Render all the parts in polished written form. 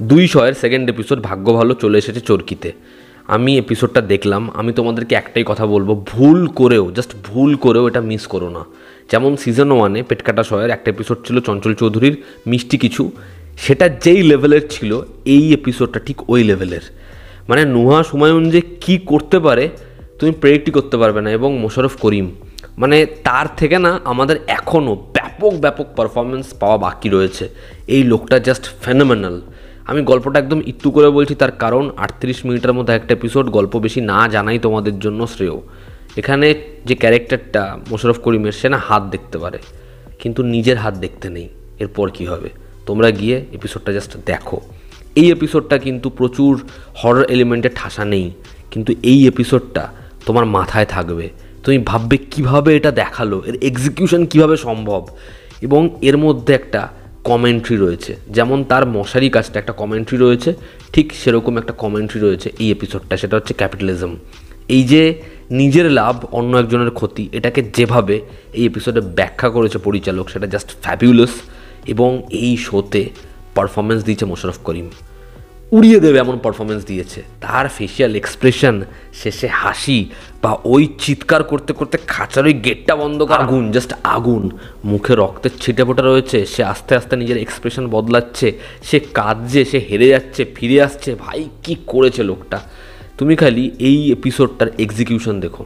200-এর second episode ভাগ্য ভালো চলে এসেছে চরকিতে। আমি এপিসোডটা দেখলাম। আমি তোমাদেরকে একটাই কথা বলবো, ভুল করেও এটা মিস করো না। যেমন সিজন 1-এ পেটকাটা শয়ের একটা এপিসোড ছিল চঞ্চল চৌধুরীর মিষ্টি কিছু, সেটা যেই লেভেলের ছিল এই এপিসোডটা ঠিক ওই লেভেলের। মানে নুহা হুমায়ুন যে কী করতে পারে তুমি প্রেডিক্টই করতে পারবে না। এবং মোশাররফ করিম, মানে তার থেকে না আমাদের এখনও ব্যাপক পারফরমেন্স পাওয়া বাকি রয়েছে। এই লোকটা জাস্ট ফেনোমেনাল। আমি গল্পটা একদম একটু করে বলছি, তার কারণ 38 মিনিটের মধ্যে একটা এপিসোড, গল্প বেশি না জানাই তোমাদের জন্য শ্রেয়। এখানে যে ক্যারেক্টারটা মোশাররফ করিমের, সে না হাত দেখতে পারে কিন্তু নিজের হাত দেখতে নেই। এরপর কি হবে তোমরা গিয়ে এপিসোডটা জাস্ট দেখো। এই এপিসোডটা কিন্তু প্রচুর হরর এলিমেন্টের ঠাসা নেই, কিন্তু এই এপিসোডটা তোমার মাথায় থাকবে। তুমি ভাববে কিভাবে এটা দেখালো, এর এক্সিকিউশন কিভাবে সম্ভব। এবং এর মধ্যে একটা কমেন্ট্রি রয়েছে, যেমন তার মশারি কাজটা একটা কমেন্ট্রি রয়েছে, ঠিক সেরকম একটা কমেন্ট্রি রয়েছে এই এপিসোডটা। সেটা হচ্ছে ক্যাপিটালিজম। এই যে নিজের লাভ অন্য একজনের ক্ষতি, এটাকে যেভাবে এই এপিসোডে ব্যাখ্যা করেছে পরিচালক, সেটা জাস্ট ফ্যাবিউলাস। এবং এই শোতে পারফরমেন্স দিয়েছে মোশাররফ করিম, উড়িয়ে দেবে এমন পারফরমেন্স দিয়েছে। তার ফেশিয়াল এক্সপ্রেশন, শেষে হাসি, বা ওই চিৎকার করতে করতে খাঁচার ওই গেটটা বন্ধ করা, আগুন, জাস্ট আগুন, মুখে রক্তের ছিটেফোঁটা রয়েছে, সে আস্তে আস্তে নিজের এক্সপ্রেশন বদলাচ্ছে, সে কাঁদছে, সে হেরে যাচ্ছে, ফিরে আসছে। ভাই কি করেছে লোকটা! তুমি খালি এই এপিসোডটার এক্সিকিউশন দেখো,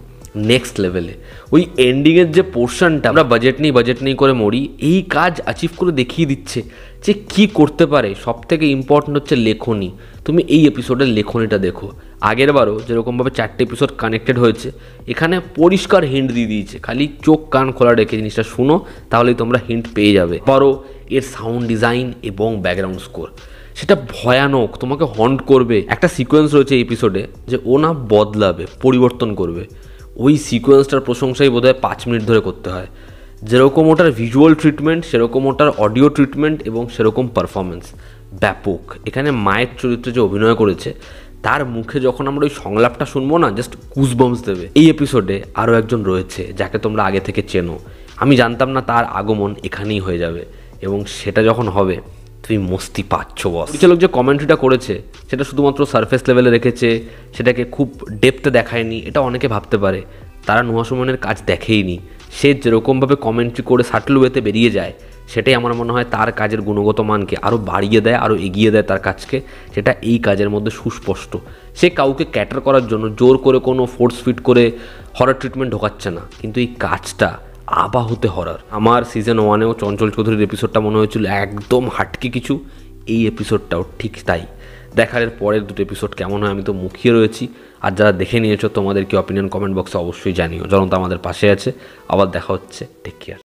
নেক্সট লেভেলে। ওই এন্ডিংয়ের যে পোর্শনটা, আমরা বাজেট নেই করে মরি, এই কাজ অ্যাচিভ করে দেখিয়ে দিচ্ছে যে কী করতে পারে। সব থেকে ইম্পর্ট্যান্ট হচ্ছে লেখনী। তুমি এই এপিসোডের লেখনীটা দেখো। আগের বারও যেরকমভাবে 4টে এপিসোড কানেক্টেড হয়েছে, এখানে পরিষ্কার হিন্ট দিয়ে দিয়েছে। খালি চোখ কান খোলা রেখে জিনিসটা শুনো, তাহলেই তোমরা হিন্ট পেয়ে যাবে। আবারও এর সাউন্ড ডিজাইন এবং ব্যাকগ্রাউন্ড স্কোর, সেটা ভয়ানক, তোমাকে হন্ট করবে। একটা সিকোয়েন্স রয়েছে এই এপিসোডে যে ও না বদলাবে, পরিবর্তন করবে। ওই সিকোয়েন্সটার প্রশংসাই বোধহয় 5 মিনিট ধরে করতে হয়। যেরকম ওটার ভিজুয়াল ট্রিটমেন্ট, সেরকম ওটার অডিও ট্রিটমেন্ট এবং সেরকম পারফরমেন্স ব্যাপক। এখানে মায়ের চরিত্রে যে অভিনয় করেছে, তার মুখে যখন আমরা ওই সংলাপটা শুনবো না, জাস্ট গুজবাম্পস দেবে। এই এপিসোডে আরও একজন রয়েছে যাকে তোমরা আগে থেকে চেনো। আমি জানতাম না তার আগমন এখানেই হয়ে যাবে, এবং সেটা যখন হবে তুমি মস্তি পাচ্ছ বস। পরিচালক যে কমেন্ট্রিটা করেছে সেটা শুধুমাত্র সারফেস লেভেলে রেখেছে, সেটাকে খুব ডেপথে দেখায়নি, এটা অনেকে ভাবতে পারে। তারা নুহা সুমনের কাজ দেখেইনি। সে যেরকমভাবে কমেন্ট্রি করে সাটল ওয়েতে বেরিয়ে যায়, সেটাই আমার মনে হয় তার কাজের গুণগত মানকে আরও বাড়িয়ে দেয়, আরও এগিয়ে দেয় তার কাজকে। সেটা এই কাজের মধ্যে সুস্পষ্ট। সে কাউকে ক্যাটার করার জন্য জোর করে কোনো ফোর্স ফিট করে হরর ট্রিটমেন্ট ঢোকাচ্ছে না, কিন্তু এই কাজটা আবাহতে হরর। আমার সিজন 1-এও চঞ্চল চৌধুরীর এপিসোডটা মনে হয়েছিল একদম হাটকে কিছু, এই এপিসোডটাও ঠিক তাই। দেখার এর পরের দুটো এপিসোড কেমন হয় আমি তো মুখিয়ে রয়েছি। আর যারা দেখে নিয়েছো, তোমাদের কি অপিনিয়ন কমেন্ট বক্সে অবশ্যই জানিও। জনতা আমাদের পাশে আছে। আবার দেখা হচ্ছে, টেক কেয়ার।